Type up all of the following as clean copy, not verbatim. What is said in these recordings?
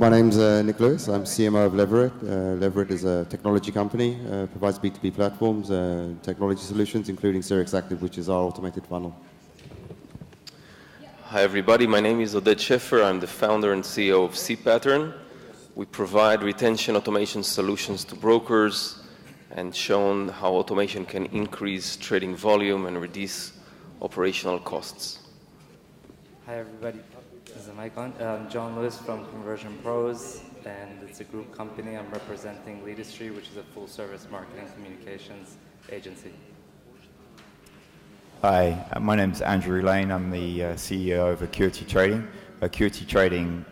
My name's Nick Lewis. I'm CMO of Leverett. Leverett is a technology company, provides B2B platforms, technology solutions, including Cerex Active, which is our automated funnel. Hi, everybody. My name is Oded Sheffer. I'm the founder and CEO of cPattern. We provide retention automation solutions to brokers and shown how automation can increase trading volume and reduce operational costs. Hi, everybody. Is the mic on? I'm John Lewis from Conversion Pros, and it's a group company. I'm representing Leadistry, which is a full-service marketing communications agency. Hi, my name is Andrew Lane. I'm the CEO of Acuity Trading. Acuity Trading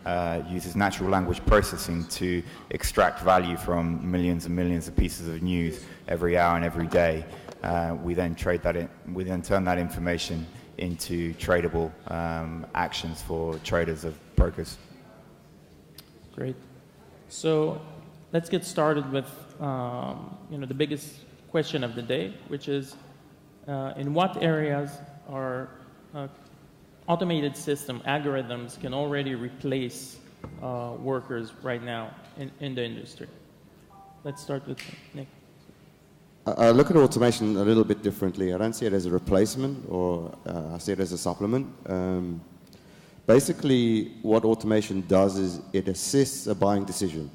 uses natural language processing to extract value from millions and millions of pieces of news every hour and every day. We then turn that information into tradable actions for traders of brokers. Great. So let's get started with the biggest question of the day, which is in what areas are automated system algorithms can already replace workers right now in the industry? Let's start with Nick. I look at automation a little bit differently. I don't see it as a replacement, or I see it as a supplement. Basically, what automation does is it assists a buying decision.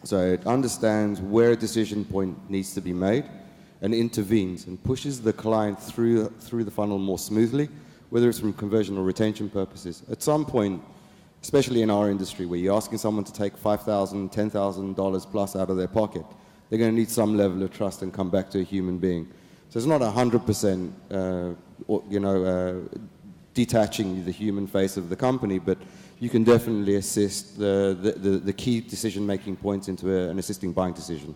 So it understands where a decision point needs to be made and intervenes and pushes the client through the funnel more smoothly, whether it's from conversion or retention purposes. At some point, especially in our industry, where you're asking someone to take $5,000, $10,000 plus out of their pocket, they're going to need some level of trust and come back to a human being. So it's not 100%, detaching the human face of the company, but you can definitely assist the key decision-making points into an assisting buying decision.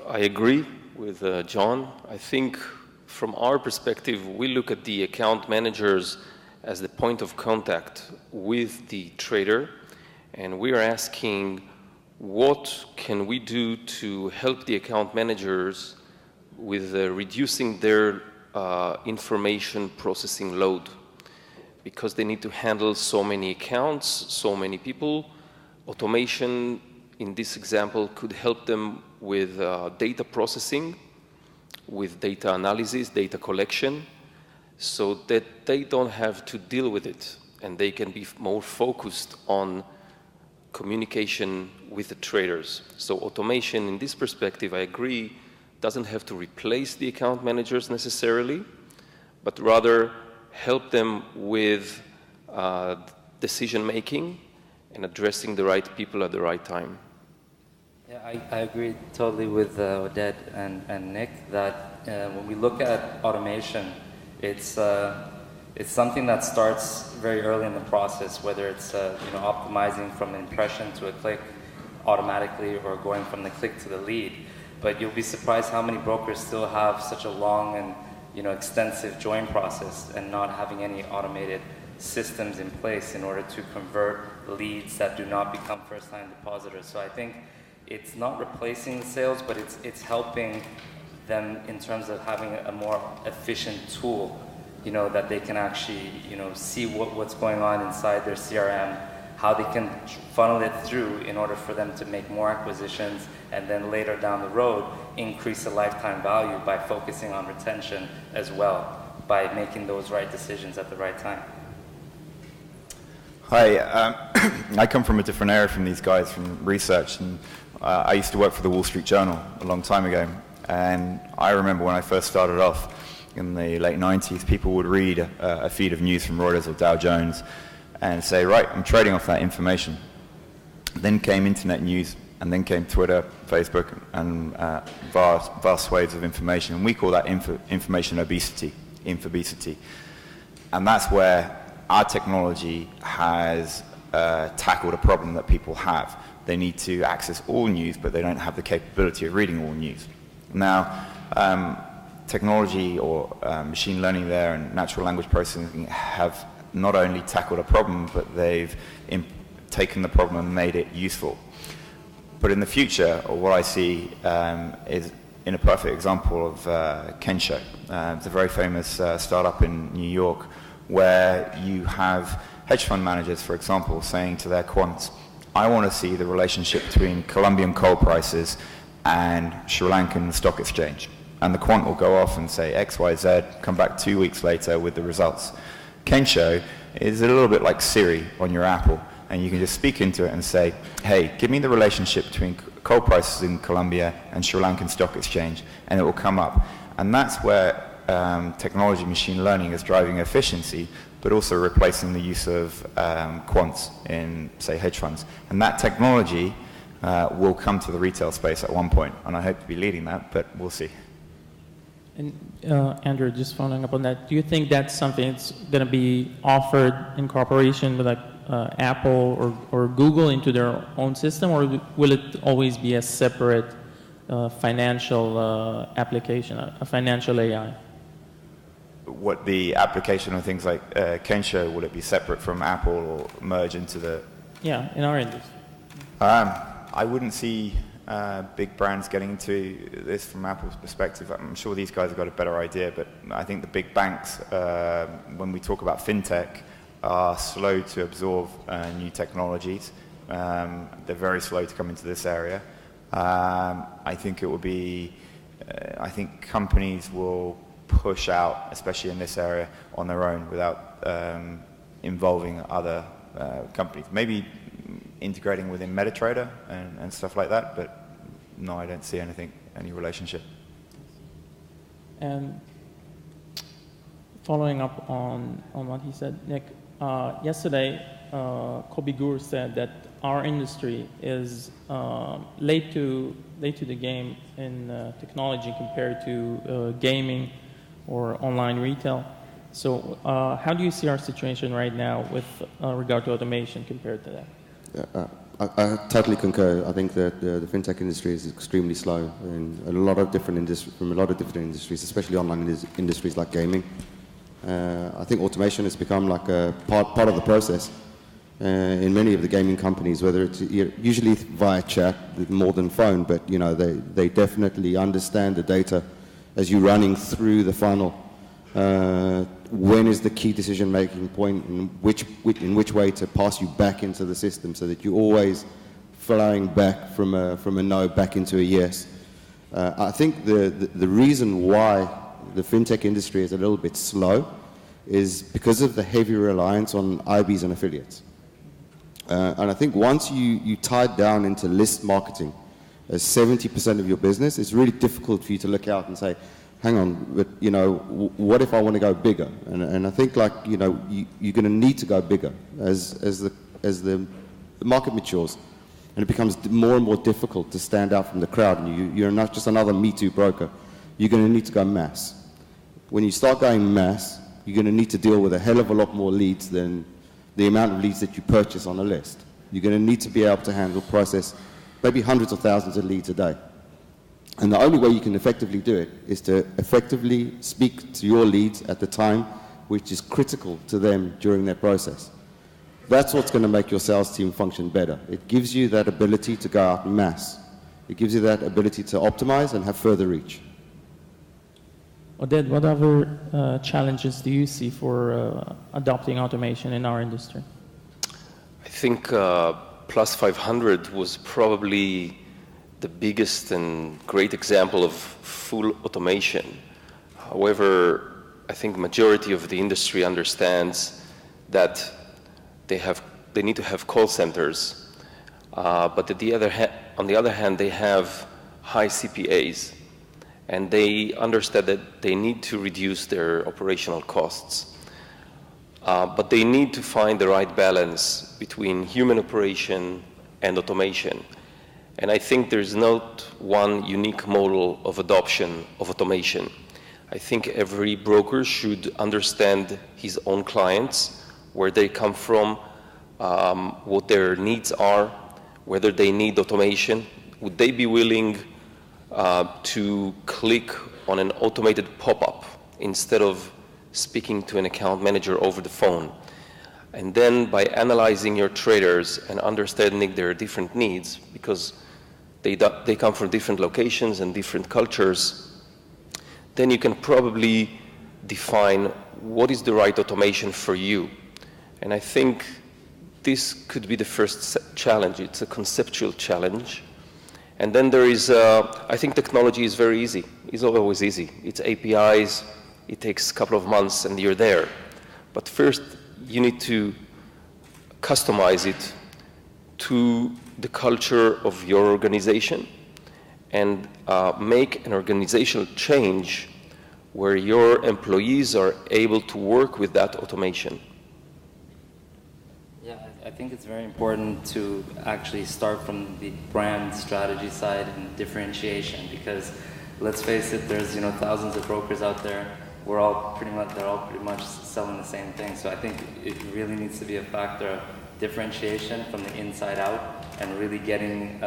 I agree with John. I think from our perspective, we look at the account managers as the point of contact with the trader, and we are asking, what can we do to help the account managers with reducing their information processing load? Because they need to handle so many accounts, so many people. Automation, in this example, could help them with data processing, with data analysis, data collection, so that they don't have to deal with it, and they can be more focused on communication with the traders. So automation, in this perspective, I agree, doesn't have to replace the account managers necessarily, but rather help them with decision-making and addressing the right people at the right time. Yeah, I agree totally with Oded and Nick that when we look at automation, it's something that starts very early in the process, whether it's optimizing from an impression to a click automatically or going from the click to the lead. But you'll be surprised how many brokers still have such a long and extensive join process and not having any automated systems in place in order to convert leads that do not become first-time depositors. So I think it's not replacing sales, but it's helping them in terms of having a more efficient tool, that they can actually, see what's going on inside their CRM, how they can funnel it through in order for them to make more acquisitions, and then later down the road, increase the lifetime value by focusing on retention as well, by making those right decisions at the right time. Hi, I come from a different area from these guys, from research, and I used to work for the Wall Street Journal a long time ago, and I remember when I first started off, in the late 90s, people would read a feed of news from Reuters or Dow Jones and say, right, I'm trading off that information. Then came internet news, and then came Twitter, Facebook, and vast swathes of information. And we call that information obesity, infobesity. And that's where our technology has tackled a problem that people have. They need to access all news, but they don't have the capability of reading all news. Now, technology or machine learning there and natural language processing have not only tackled a problem, but they've taken the problem and made it useful. But in the future, what I see is in a perfect example of Kensho. It's a very famous startup in New York where you have hedge fund managers, for example, saying to their quants, I want to see the relationship between Colombian coal prices and Sri Lankan stock exchange. And the quant will go off and say X, Y, Z, come back 2 weeks later with the results. Kensho is a little bit like Siri on your Apple, and you can just speak into it and say, hey, give me the relationship between coal prices in Colombia and Sri Lankan stock exchange, and it will come up. And that's where technology, machine learning is driving efficiency, but also replacing the use of quants in, say, hedge funds. And that technology will come to the retail space at one point, and I hope to be leading that, but we'll see. And Andrew, just following up on that, do you think that's something that's going to be offered in cooperation with like Apple or Google into their own system, or will it always be a separate financial application, a financial AI? What the application of things like Kensho, will it be separate from Apple or merge into the... Yeah, in our industry. I wouldn't see big brands getting into this from Apple's perspective. I'm sure these guys have got a better idea, but I think the big banks, when we talk about FinTech, are slow to absorb new technologies. They're very slow to come into this area. I think it will be, I think companies will push out, especially in this area, on their own without involving other companies. Maybe integrating within MetaTrader and stuff like that, but no, I don't see any relationship. And following up on what he said, Nick, yesterday Kobe Gur said that our industry is late to the game in technology compared to gaming or online retail. So how do you see our situation right now with regard to automation compared to that? I totally concur. I think that the fintech industry is extremely slow in a lot of different industries, especially online industries like gaming. I think automation has become like a part of the process in many of the gaming companies, whether it's usually via chat more than phone, but you know they definitely understand the data as you're running through the funnel. When is the key decision-making point, and in which way to pass you back into the system, so that you're always flowing back from a no back into a yes. I think the reason why the fintech industry is a little bit slow is because of the heavy reliance on IBs and affiliates. And I think once you tie down into list marketing as 70% of your business, it's really difficult for you to look out and say, hang on, but you know, what if I want to go bigger? And I think, like, you know, you're going to need to go bigger as the market matures, and it becomes more and more difficult to stand out from the crowd. And you're not just another Me Too broker. You're going to need to go mass. When you start going mass, you're going to need to deal with a hell of a lot more leads than the amount of leads that you purchase on a list. You're going to need to be able to process maybe hundreds of thousands of leads a day. And the only way you can effectively do it is to effectively speak to your leads at the time which is critical to them during their process. That's what's going to make your sales team function better. It gives you that ability to go out en masse. It gives you that ability to optimize and have further reach. Oded, what other challenges do you see for adopting automation in our industry? I think Plus 500 was probably the biggest and great example of full automation. However, I think majority of the industry understands that they need to have call centers, but on the other hand, they have high CPAs, and they understand that they need to reduce their operational costs. But they need to find the right balance between human operation and automation. And I think there's not one unique model of adoption of automation. I think every broker should understand his own clients, where they come from, what their needs are, whether they need automation. Would they be willing to click on an automated pop-up instead of speaking to an account manager over the phone? And then by analyzing your traders and understanding their different needs, because they come from different locations and different cultures, then you can probably define what is the right automation for you. And I think this could be the first challenge. It's a conceptual challenge. And then there is, I think technology is very easy. It's always easy. It's APIs. It takes a couple of months and you're there. But first, you need to customize it to the culture of your organization and make an organizational change where your employees are able to work with that automation. Yeah, I think it's very important to actually start from the brand strategy side and differentiation, because let's face it, there's thousands of brokers out there. They're all pretty much selling the same thing. So I think it really needs to be a factor of differentiation from the inside out, and really getting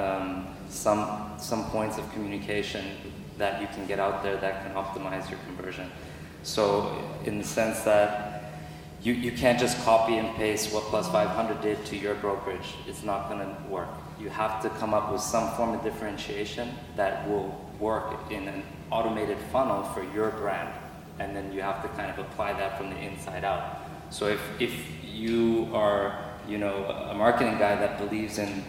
some points of communication that you can get out there that can optimize your conversion. So in the sense that you can't just copy and paste what Plus 500 did to your brokerage. It's not going to work. You have to come up with some form of differentiation that will work in an automated funnel for your brand. And then you have to kind of apply that from the inside out. So if you are a marketing guy that believes in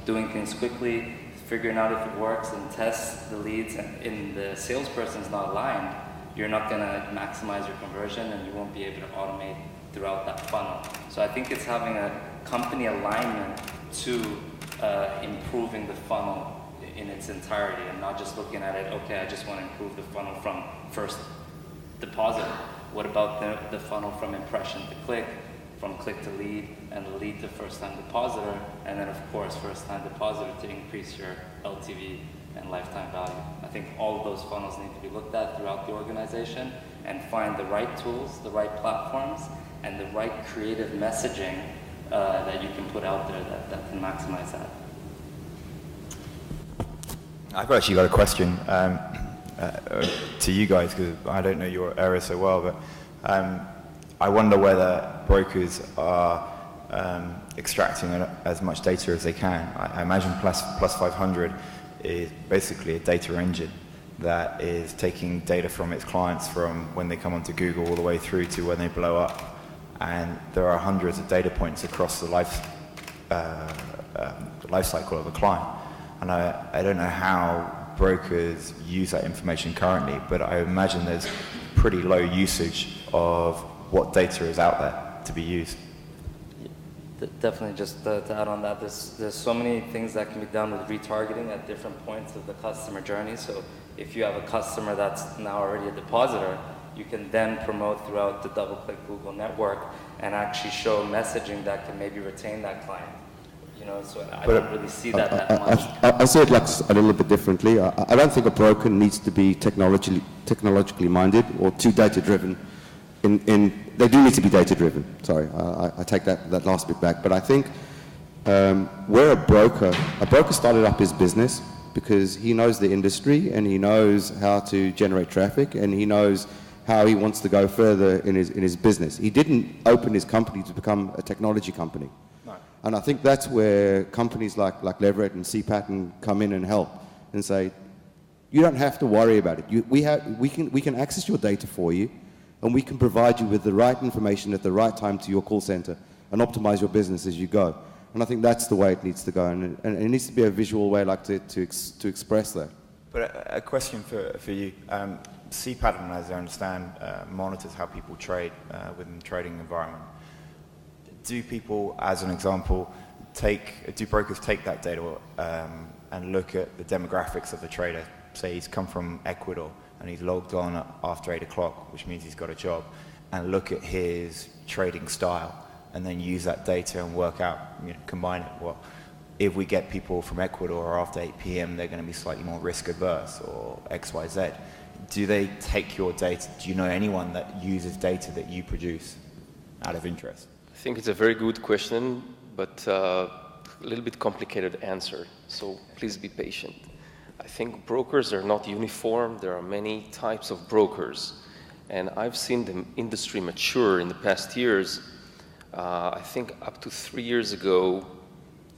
doing things quickly, figuring out if it works, and test the leads, and the salesperson's not aligned, you're not going to maximize your conversion, and you won't be able to automate throughout that funnel. So I think it's having a company alignment to improving the funnel in its entirety, and not just looking at it, okay, I just want to improve the funnel from first deposit. What about the funnel from impression to click, from click to lead, and lead to first-time depositor, and then of course first-time depositor to increase your LTV and lifetime value. I think all of those funnels need to be looked at throughout the organization, and find the right tools, the right platforms, and the right creative messaging that you can put out there that can maximize that. I've actually got a question to you guys, because I don't know your area so well, but I wonder whether brokers are extracting as much data as they can. I imagine Plus 500 is basically a data engine that is taking data from its clients from when they come onto Google all the way through to when they blow up. And there are hundreds of data points across the life cycle of a client. And I don't know how brokers use that information currently, but I imagine there's pretty low usage of what data is out there to be used. Definitely, just to add on that, there's so many things that can be done with retargeting at different points of the customer journey. So if you have a customer that's now already a depositor, you can then promote throughout the DoubleClick Google network and actually show messaging that can maybe retain that client. So I don't really see that much. I see it like a little bit differently. I don't think a broker needs to be technologically minded or too data driven. They do need to be data driven. Sorry, I take that last bit back. But I think where a broker started up his business because he knows the industry and he knows how to generate traffic and he knows how he wants to go further in his business. He didn't open his company to become a technology company. And I think that's where companies like Leverett and CPAT come in and help and say, you don't have to worry about it. We can access your data for you, and we can provide you with the right information at the right time to your call center and optimize your business as you go. And I think that's the way it needs to go, and it needs to be a visual way to express that. But a question for you. CPAT, as I understand, monitors how people trade within the trading environment. Do people, as an example, do brokers take that data and look at the demographics of the trader? Say he's come from Ecuador and he's logged on after 8 o'clock, which means he's got a job, and look at his trading style and then use that data and work out, combine it. Well, if we get people from Ecuador after 8 p.m., they're going to be slightly more risk adverse or X, Y, Z. Do they take your data? Do you know anyone that uses data that you produce out of interest? I think it's a very good question, but a little bit complicated answer, so please be patient. I think brokers are not uniform. There are many types of brokers, and I've seen the industry mature in the past years. I think up to 3 years ago,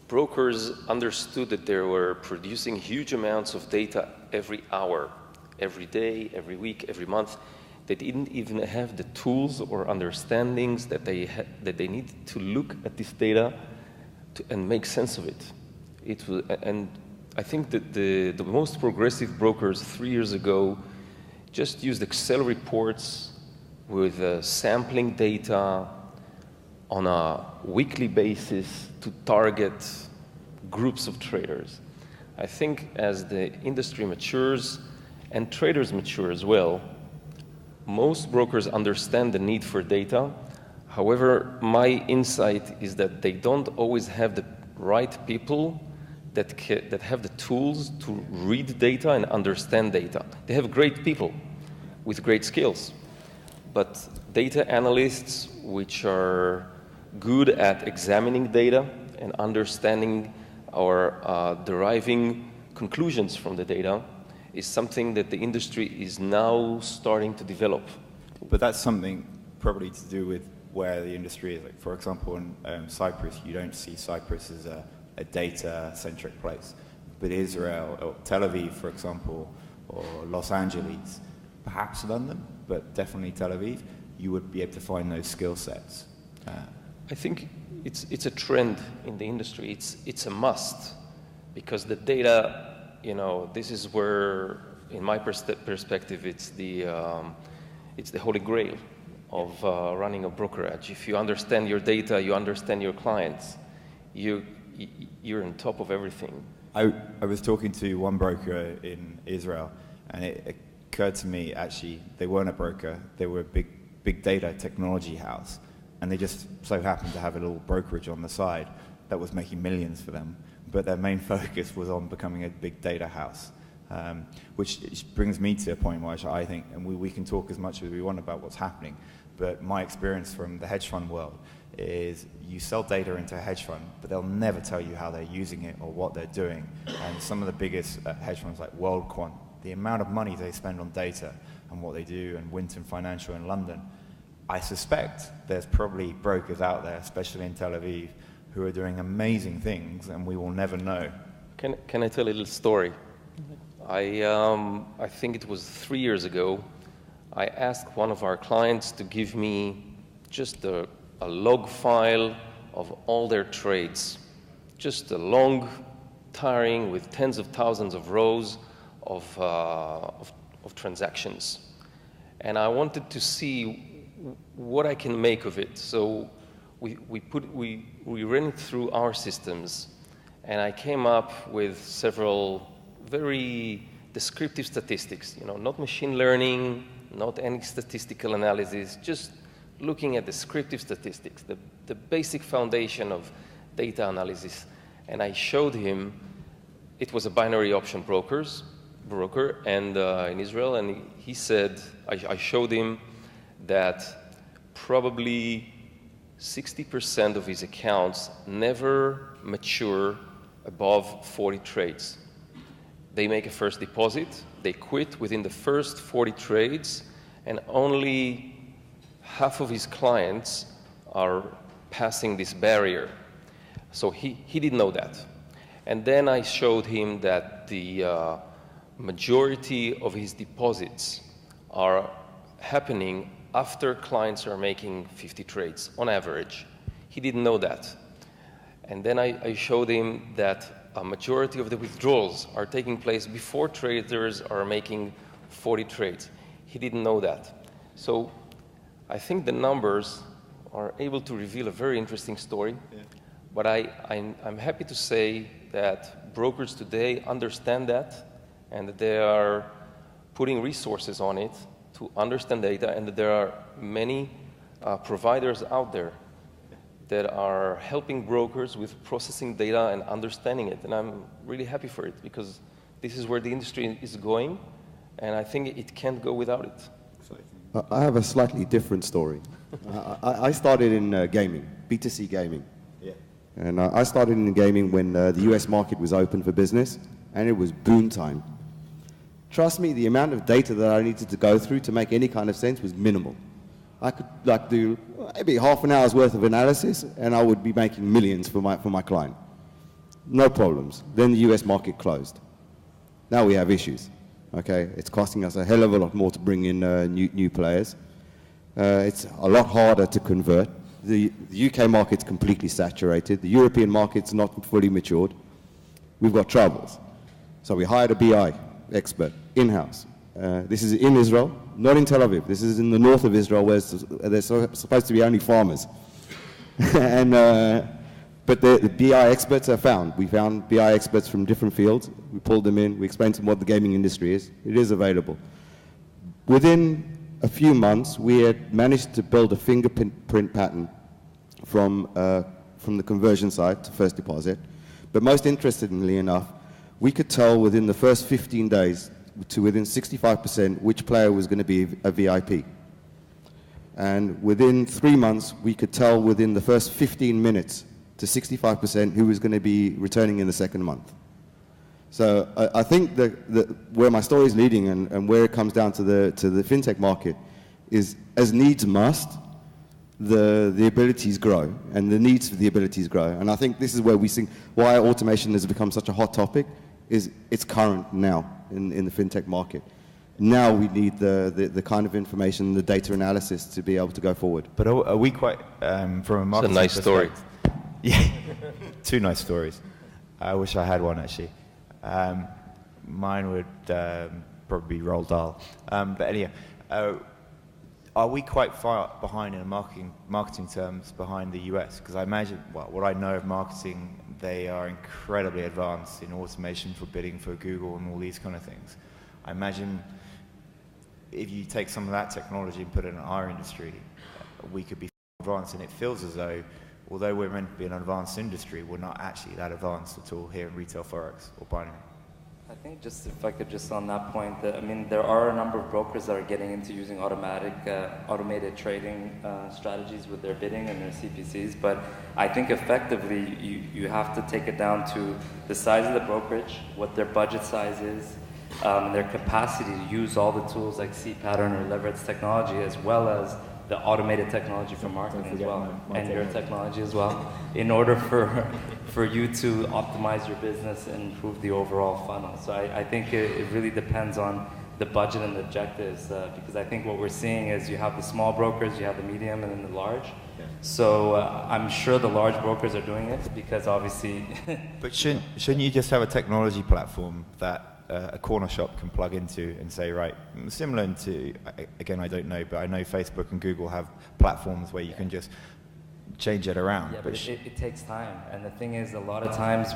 brokers understood that they were producing huge amounts of data every hour, every day, every week, every month, They didn't even have the tools or understandings that they needed to look at this data and make sense of it. And I think that the most progressive brokers 3 years ago just used Excel reports with sampling data on a weekly basis to target groups of traders. I think as the industry matures and traders mature as well, most brokers understand the need for data. However, my insight is that they don't always have the right people that have the tools to read data and understand data. They have great people with great skills, but data analysts which are good at examining data and understanding or deriving conclusions from the data is something that the industry is now starting to develop. But that's something probably to do with where the industry is. Like, for example, in Cyprus, you don't see Cyprus as a data-centric place. But Israel, or Tel Aviv, for example, or Los Angeles, perhaps London, but definitely Tel Aviv, you would be able to find those skill sets. I think it's a trend in the industry. It's a must, because the data, this is where, in my perspective, it's the holy grail of running a brokerage. If you understand your data, you understand your clients, you're on top of everything. I was talking to one broker in Israel, and it occurred to me, actually, they weren't a broker. They were a big data technology house, and they just so happened to have a little brokerage on the side that was making millions for them. But their main focus was on becoming a big data house, which brings me to a point where I think, and we can talk as much as we want about what's happening, but my experience from the hedge fund world is you sell data into a hedge fund, but they'll never tell you how they're using it or what they're doing. And some of the biggest hedge funds like WorldQuant, the amount of money they spend on data and what they do, and Winton Financial in London, I suspect there's probably brokers out there, especially in Tel Aviv, who are doing amazing things, and we will never know. Can I tell a little story? I think it was 3 years ago. I asked one of our clients to give me just a log file of all their trades, just a long, tiring, with tens of thousands of rows of transactions. And I wanted to see what I can make of it. So we ran it through our systems, and I came up with several very descriptive statistics, not machine learning, not any statistical analysis, just looking at descriptive statistics, the basic foundation of data analysis. And I showed him, it was a binary option broker and in Israel, and he said, I showed him that probably 60% of his accounts never mature above 40 trades. They make a first deposit, they quit within the first 40 trades, and only half of his clients are passing this barrier. So he didn't know that. And then I showed him that the majority of his deposits are happening after clients are making 50 trades on average. He didn't know that. And then I showed him that a majority of the withdrawals are taking place before traders are making 40 trades. He didn't know that. So I think the numbers are able to reveal a very interesting story. Yeah. But I'm happy to say that brokers today understand that, and that they are putting resources on it to understand data, and that there are many providers out there that are helping brokers with processing data and understanding it. And I'm really happy for it, because this is where the industry is going, and I think it can't go without it. I have a slightly different story. I started in gaming, B2C gaming. Yeah. And I started in gaming when the US market was open for business, and it was boom time. Trust me, the amount of data that I needed to go through to make any kind of sense was minimal. I could do maybe half an hour's worth of analysis, and I would be making millions for my client. No problems. Then the US market closed. Now we have issues. Okay, it's costing us a hell of a lot more to bring in new players. It's a lot harder to convert. The UK market's completely saturated. The European market's not fully matured. We've got troubles. So we hired a BI expert in-house. This is in Israel, not in Tel Aviv. This is in the north of Israel where there's supposed to be only farmers. But the BI experts are found. We found BI experts from different fields. We pulled them in. We explained to them what the gaming industry is. It is available. Within a few months, we had managed to build a fingerprint pattern from the conversion side to first deposit. But most interestingly enough, we could tell within the first 15 days to within 65% which player was going to be a VIP. And within 3 months, we could tell within the first 15 minutes to 65% who was going to be returning in the second month. So I think that where my story is leading and where it comes down to the fintech market is, as needs must, the abilities grow, and the needs for the abilities grow. And I think this is where we see why automation has become such a hot topic, is it's current now in the fintech market. Now we need the kind of information, the data analysis to be able to go forward. But are we quite, from a marketing It's a nice story. Yeah, 2 nice stories. I wish I had one, actually. Mine would probably be Roald Dahl. But anyhow, are we quite far behind in marketing terms behind the US? Because I imagine, well, what I know of marketing, they are incredibly advanced in automation for bidding for Google and all these kind of things. I imagine if you take some of that technology and put it in our industry, we could be advanced, and it feels as though, although we're meant to be an advanced industry, we're not actually that advanced at all here in retail forex or binary. I think just if I could just on that point, I mean, there are a number of brokers that are getting into using automated trading strategies with their bidding and their CPCs, but I think effectively you have to take it down to the size of the brokerage, what their budget size is, their capacity to use all the tools like C-pattern or leverage technology, as well as the automated technology for marketing as well, and your technology as well, in order for you to optimize your business and improve the overall funnel. So I think it really depends on the budget and the objectives, because I think what we're seeing is you have the small brokers, you have the medium, and then the large. Yeah. So I'm sure the large brokers are doing it because obviously... But shouldn't you just have a technology platform that a corner shop can plug into and say, right, similar to, again, I don't know, but I know Facebook and Google have platforms where you can just change it around. Yeah, but it takes time. And the thing is, a lot of times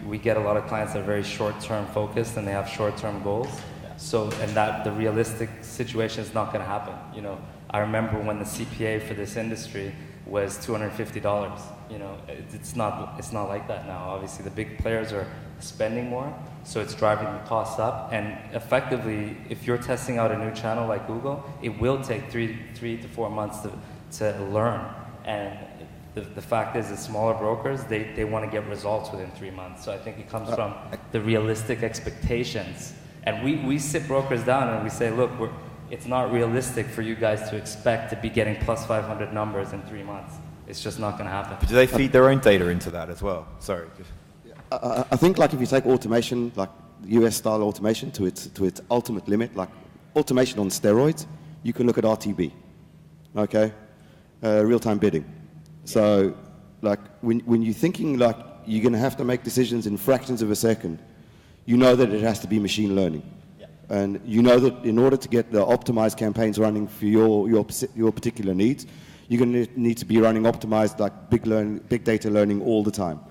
we get a lot of clients that are very short-term focused and they have short-term goals. So, and that the realistic situation is not going to happen. You know, I remember when the CPA for this industry was $250. You know, it's not like that now. Obviously, the big players are spending more, so it's driving the costs up. And effectively, if you're testing out a new channel like Google, it will take three to 4 months to learn. And the fact is, the smaller brokers, they want to get results within 3 months. So I think it comes from the realistic expectations. And we sit brokers down and we say, look, it's not realistic for you guys to expect to be getting plus 500 numbers in 3 months. It's just not going to happen. But do they feed their own data into that as well? Sorry. I think, like, if you take automation, like US-style automation, to its ultimate limit, like automation on steroids, you can look at RTB, okay, real-time bidding. So, like, when you're thinking like you're going to have to make decisions in fractions of a second, you know that it has to be machine learning, and you know that in order to get the optimized campaigns running for your particular needs, you're going to need to be running optimized, like big data learning all the time.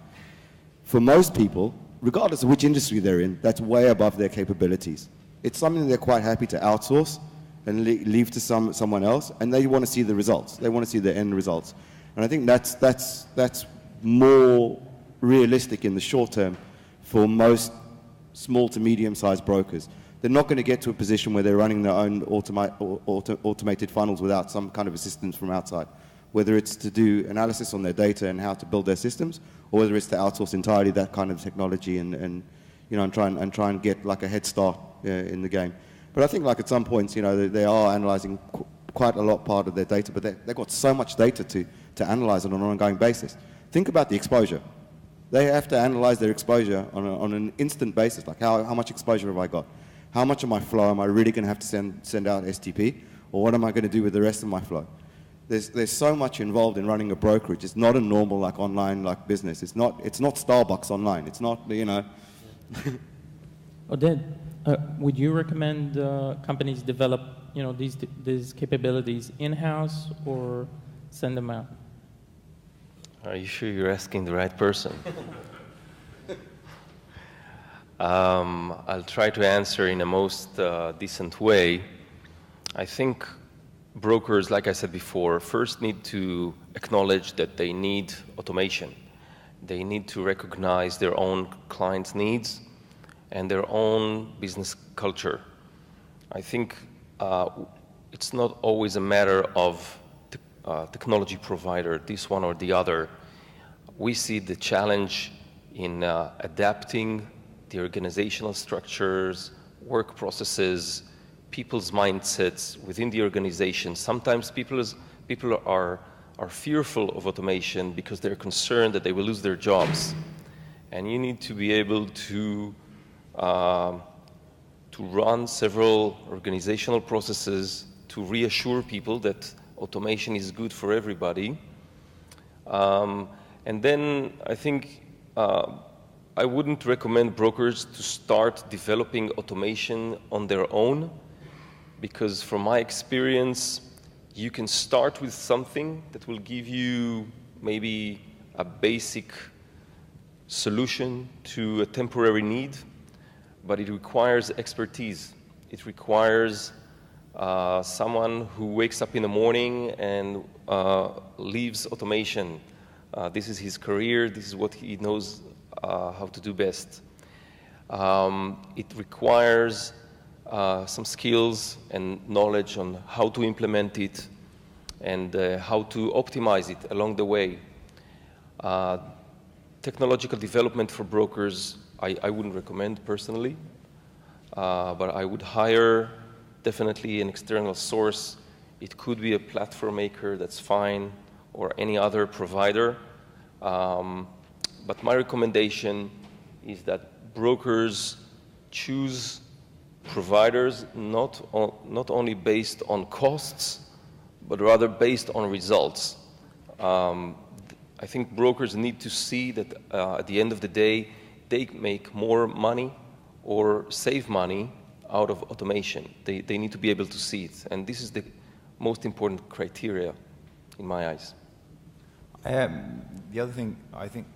For most people, regardless of which industry they're in, that's way above their capabilities. It's something they're quite happy to outsource and leave to someone else, and they want to see the results. They want to see the end results. And I think that's more realistic in the short term for most small to medium-sized brokers. They're not going to get to a position where they're running their own automated funnels without some kind of assistance from outside, whether it's to do analysis on their data and how to build their systems, or whether it's to outsource entirely that kind of technology and try and get like a head start in the game. But I think, like, at some points, they are analyzing quite a lot part of their data, but they've got so much data to analyze on an ongoing basis. Think about the exposure. They have to analyze their exposure on an instant basis, like how much exposure have I got? how much of my flow am I really going to have to send out STP, or what am I going to do with the rest of my flow? There's so much involved in running a brokerage. It's not a normal like online like business. It's not Starbucks online. It's not, you know. Oded, would you recommend companies develop, you know, these capabilities in-house or send them out? Are you sure you're asking the right person? I'll try to answer in a most decent way. I think brokers, like I said before, first need to acknowledge that they need automation. They need to recognize their own clients' needs and their own business culture. I think it's not always a matter of technology provider, this one or the other. We see the challenge in adapting the organizational structures, work processes, people's mindsets within the organization. Sometimes people are fearful of automation because they're concerned that they will lose their jobs. And you need to be able to run several organizational processes to reassure people that automation is good for everybody. And then I think I wouldn't recommend brokers to start developing automation on their own, because from my experience, you can start with something that will give you maybe a basic solution to a temporary need, but it requires expertise. It requires someone who wakes up in the morning and leaves automation. This is his career, this is what he knows how to do best. It requires some skills and knowledge on how to implement it and how to optimize it along the way. Technological development for brokers, I wouldn't recommend personally, but I would hire definitely an external source. It could be a platform maker, that's fine, or any other provider. But my recommendation is that brokers choose providers not only based on costs, but rather based on results. I think brokers need to see that at the end of the day, they make more money or save money out of automation. They need to be able to see it. And this is the most important criteria in my eyes. The other thing, I think,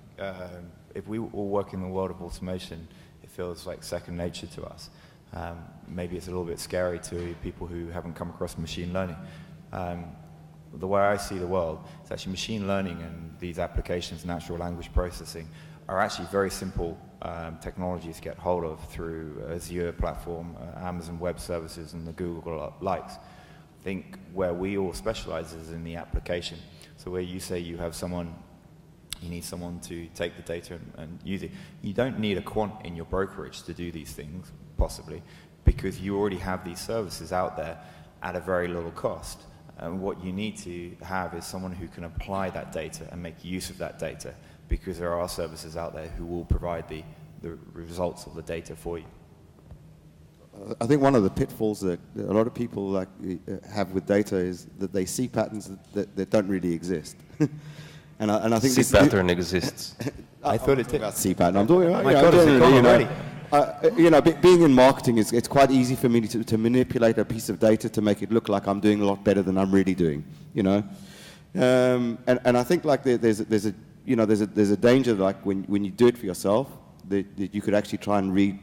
if we all work in the world of automation, it feels like second nature to us. Maybe it's a little bit scary to people who haven't come across machine learning. The way I see the world, it's actually machine learning and these applications, natural language processing, are actually very simple technologies to get hold of through Azure platform, Amazon Web Services, and the Google likes. I think where we all specialize is in the application. So where you say you have someone, you need someone to take the data and use it. You don't need a quant in your brokerage to do these things, possibly, because you already have these services out there at a very little cost. And what you need to have is someone who can apply that data and make use of that data, because there are services out there who will provide the results of the data for you. I think one of the pitfalls that a lot of people have with data is that they see patterns that don't really exist. and I think C pattern exists. I thought it did. About C pattern. I'm talking about, being in marketing, it's quite easy for me to manipulate a piece of data to make it look like I'm doing a lot better than I'm really doing. And I think like there's a danger like when you do it for yourself that you could actually try and read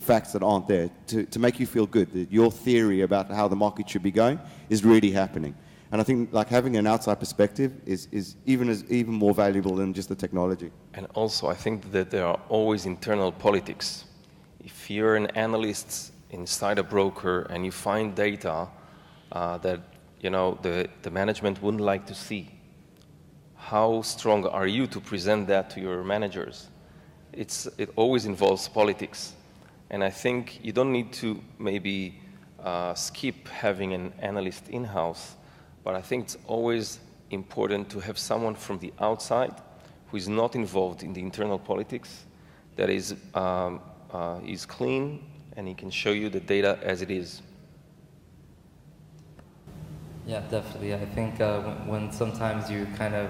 facts that aren't there to make you feel good that your theory about how the market should be going is really happening. And I think like having an outside perspective is even more valuable than just the technology. And also I think that there are always internal politics. If you're an analyst inside a broker and you find data that the management wouldn't like to see, how strong are you to present that to your managers? It always involves politics. And I think you don't need to maybe skip having an analyst in-house, but I think it's always important to have someone from the outside who is not involved in the internal politics, that is clean and he can show you the data as it is. Yeah, definitely. I think when sometimes you kind of,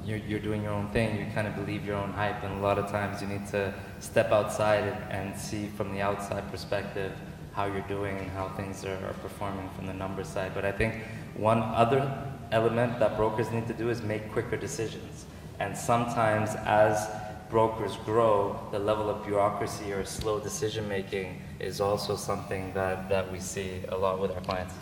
you're doing your own thing, you kind of believe your own hype, and a lot of times you need to step outside and see from the outside perspective how you're doing and how things are performing from the numbers side. But I think one other element that brokers need to do is make quicker decisions. And sometimes as brokers grow, the level of bureaucracy or slow decision making is also something that we see a lot with our clients.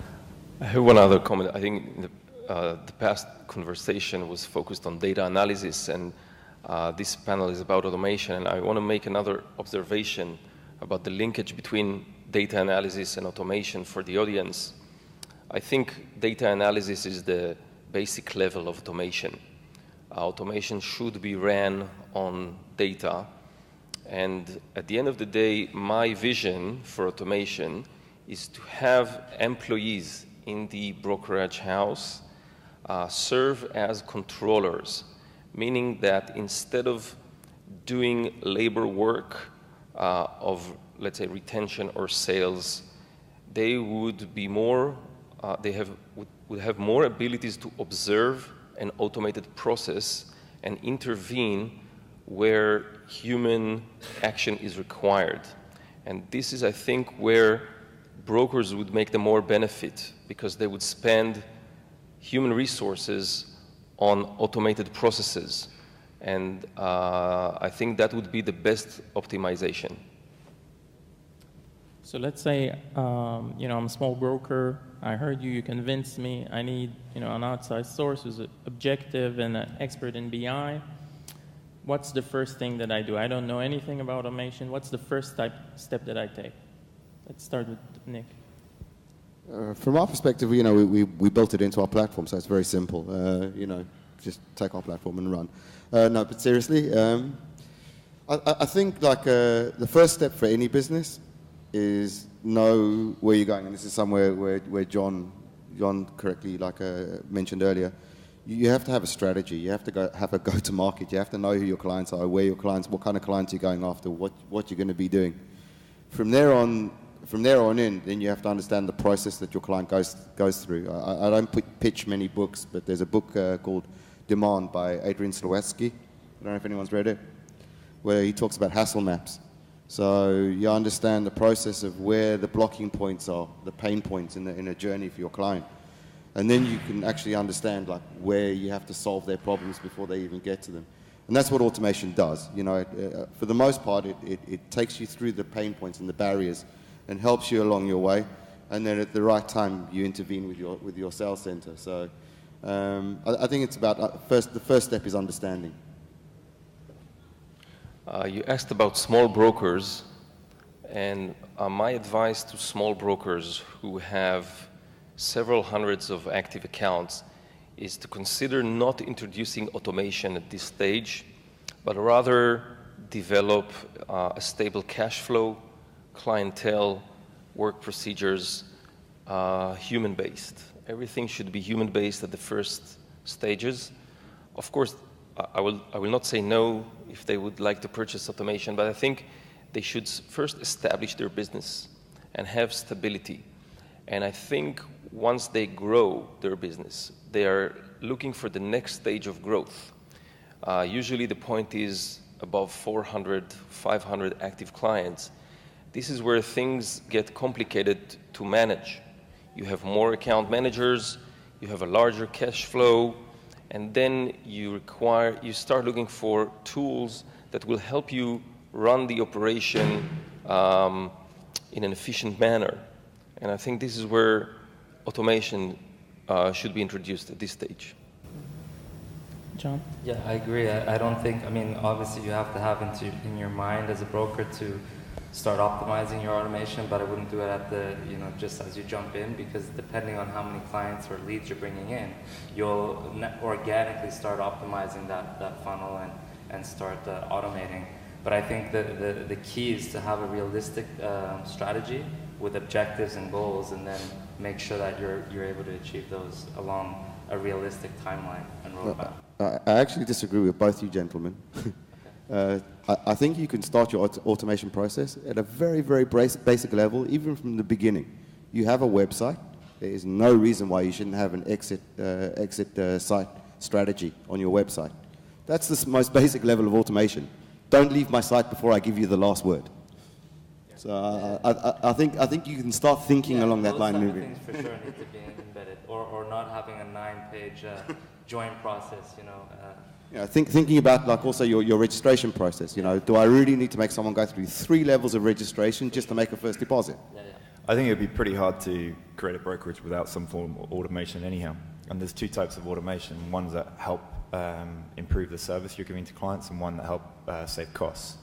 I have one other comment. I think the past conversation was focused on data analysis, and this panel is about automation. And I want to make another observation about the linkage between data analysis and automation for the audience. I think data analysis is the basic level of automation. Automation should be ran on data. And at the end of the day, my vision for automation is to have employees in the brokerage house serve as controllers, meaning that instead of doing labor work of, let's say, retention or sales, they would be more, would have more abilities to observe an automated process and intervene where human action is required. And this is, I think, where brokers would make the more benefit, because they would spend human resources on automated processes. And I think that would be the best optimization. So let's say, I'm a small broker. I heard you convinced me I need, an outside source who's objective and an expert in BI. What's the first thing that I do? I don't know anything about automation. What's the first step that I take? Let's start with Nick. From our perspective, we built it into our platform, so it's very simple. Just take our platform and run. No, but seriously, I think the first step for any business is know where you're going, and this is somewhere where John correctly mentioned earlier. You have to have a strategy. You have to have a go-to-market. You have to know who your clients are, where your clients, what kind of clients you're going after, what you're going to be doing. From there on in, then you have to understand the process that your client goes through. I don't pitch many books, but there's a book called Demand by Adrian Slowatsky. I don't know if anyone's read it, where he talks about hassle maps. So you understand the process of where the blocking points are, the pain points in a journey for your client. And then you can actually understand where you have to solve their problems before they even get to them. And that's what automation does. For the most part, it takes you through the pain points and the barriers and helps you along your way. And then at the right time, you intervene with your sales center. So I think it's about the first step is understanding. You asked about small brokers, and my advice to small brokers who have several hundreds of active accounts is to consider not introducing automation at this stage, but rather develop a stable cash flow, clientele, work procedures, human-based. Everything should be human-based at the first stages. Of course, I will not say no if they would like to purchase automation, but I think they should first establish their business and have stability. And I think once they grow their business, they are looking for the next stage of growth. Usually the point is above 400, 500 active clients. This is where things get complicated to manage. You have more account managers, you have a larger cash flow, and then you start looking for tools that will help you run the operation in an efficient manner. And I think this is where automation should be introduced at this stage. John? Yeah, I agree. I don't think, obviously you have to have in your mind as a broker to start optimizing your automation, but I wouldn't do it at just as you jump in, because depending on how many clients or leads you're bringing in, you'll organically start optimizing that funnel and start automating. But I think the key is to have a realistic strategy with objectives and goals, and then make sure that you're able to achieve those along a realistic timeline and roadmap. I actually disagree with both you gentlemen. I think you can start your automation process at a very, very basic level, even from the beginning. You have a website. There is no reason why you shouldn't have an exit site strategy on your website. That's the most basic level of automation. Don't leave my site before I give you the last word. So I think you can start thinking along that line. Those things for sure need to be embedded, or not having a 9-page join process. Thinking about like also your registration process. Do I really need to make someone go through 3 levels of registration just to make a first deposit? I think it would be pretty hard to create a brokerage without some form of automation anyhow. And there's 2 types of automation. Ones that help improve the service you're giving to clients, and one that help save costs.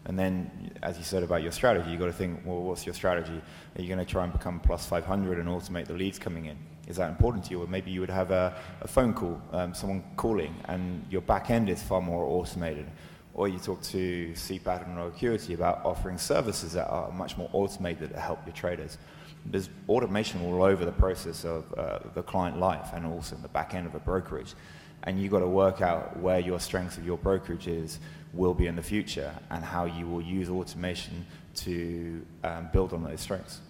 And then, as you said about your strategy, you've got to think, well, what's your strategy? Are you going to try and become plus 500 and automate the leads coming in? Is that important to you? Or maybe you would have a phone call, someone calling, and your back end is far more automated. Or you talk to CPAT and Acuity about offering services that are much more automated to help your traders. There's automation all over the process of the client life and also in the back end of a brokerage. And you've got to work out where your strengths of your brokerage will be in the future, and how you will use automation to build on those strengths.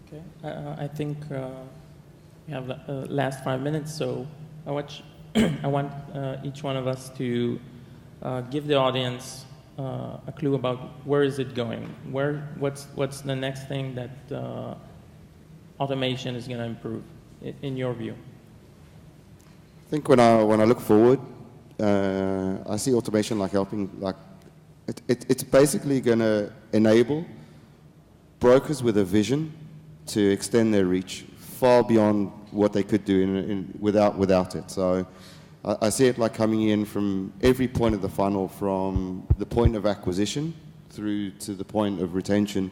Okay, I think we have the last 5 minutes, so I want each one of us to give the audience a clue about where is it going, what's the next thing that automation is going to improve, in your view. I think when I look forward, I see automation like helping, like it's basically going to enable brokers with a vision to extend their reach far beyond what they could do without it. So I see it like coming in from every point of the funnel, from the point of acquisition through to the point of retention,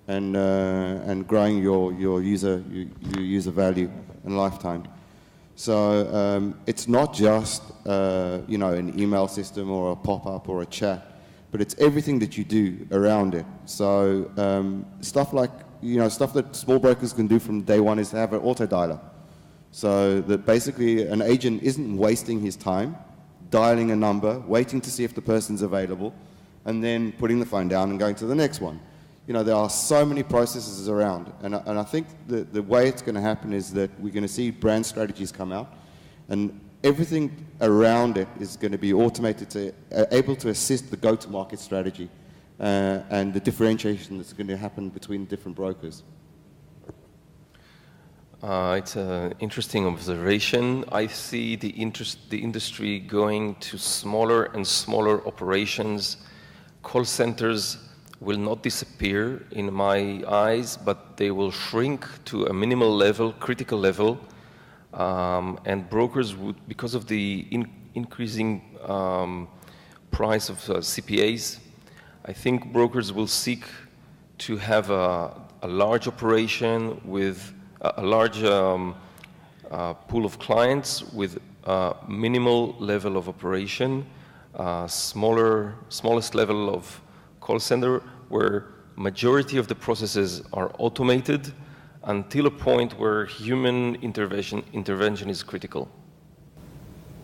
and growing your user value and lifetime. So it's not just an email system or a pop-up or a chat, but it's everything that you do around it. So stuff like stuff that small brokers can do from day one is to have an auto dialer, so that basically an agent isn't wasting his time dialing a number, waiting to see if the person's available, and then putting the phone down and going to the next one. There are so many processes around, and I think the way it's going to happen is that we're going to see brand strategies come out, and everything around it is going to be automated able to assist the go-to-market strategy and the differentiation that's going to happen between different brokers. It's an interesting observation. I see the industry going to smaller and smaller operations. Call centers will not disappear in my eyes, but they will shrink to a minimal level, critical level, and brokers would, because of the increasing price of CPAs, I think brokers will seek to have a large operation with a large pool of clients with minimal level of operation, smallest level of call center, where majority of the processes are automated until a point where human intervention is critical.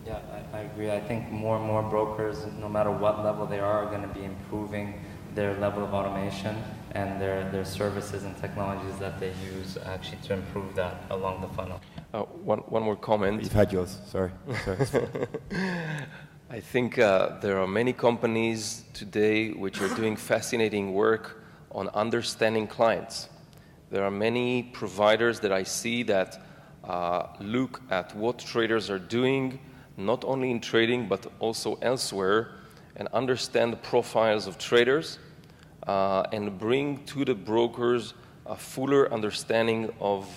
Yeah, I agree. I think more and more brokers, no matter what level they are going to be improving their level of automation and their services and technologies that they use actually to improve that along the funnel. One more comment. You've had yours, sorry. I think there are many companies today which are doing fascinating work on understanding clients. There are many providers that I see that look at what traders are doing, not only in trading but also elsewhere, and understand the profiles of traders and bring to the brokers a fuller understanding of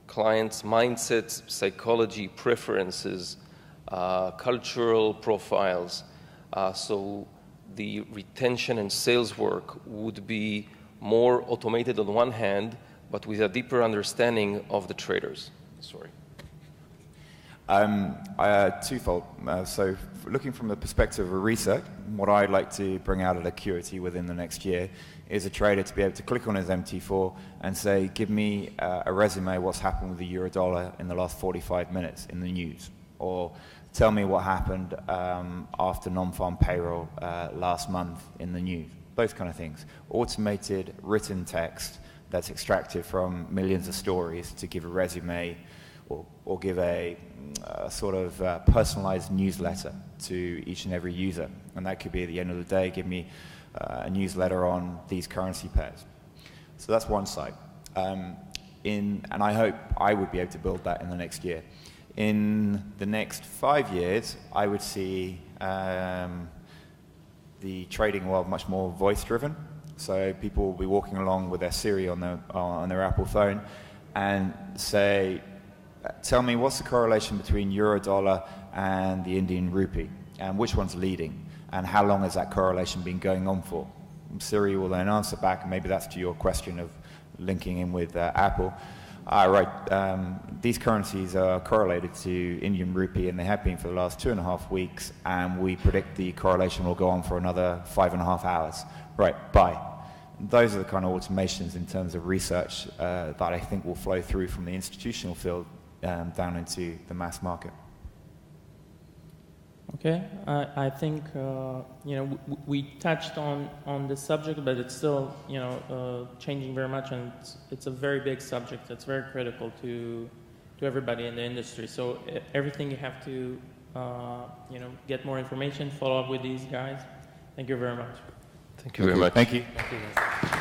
clients' mindsets, psychology, preferences, cultural profiles. So the retention and sales work would be more automated on one hand, but with a deeper understanding of the traders. Sorry. Twofold. So looking from the perspective of research, what I'd like to bring out at Acuity within the next year is a trader to be able to click on his MT4 and say, give me a resume of what's happened with the euro dollar in the last 45 minutes in the news. or tell me what happened after non-farm payroll last month in the news. Those kind of things. Automated written text that's extracted from millions of stories to give a resume or give a sort of personalized newsletter to each and every user. And that could be at the end of the day, give me a newsletter on these currency pairs. So that's one side. And I hope I would be able to build that in the next year. In the next 5 years, I would see the trading world much more voice-driven. So people will be walking along with their Siri on their Apple phone and say, tell me what's the correlation between euro dollar and the Indian rupee, and which one's leading, and how long has that correlation been going on for? And Siri will then answer back, and maybe that's to your question of linking in with Apple. These currencies are correlated to Indian rupee, and they have been for the last 2.5 weeks, and we predict the correlation will go on for another 5.5 hours. Right, bye. Those are the kind of automations in terms of research that I think will flow through from the institutional field down into the mass market. Okay, I think we touched on this subject, but it's still changing very much, and it's a very big subject. It's very critical to everybody in the industry. So everything you have to get more information, follow up with these guys. Thank you very much. Thank you very much. Thank you. Thank you, guys.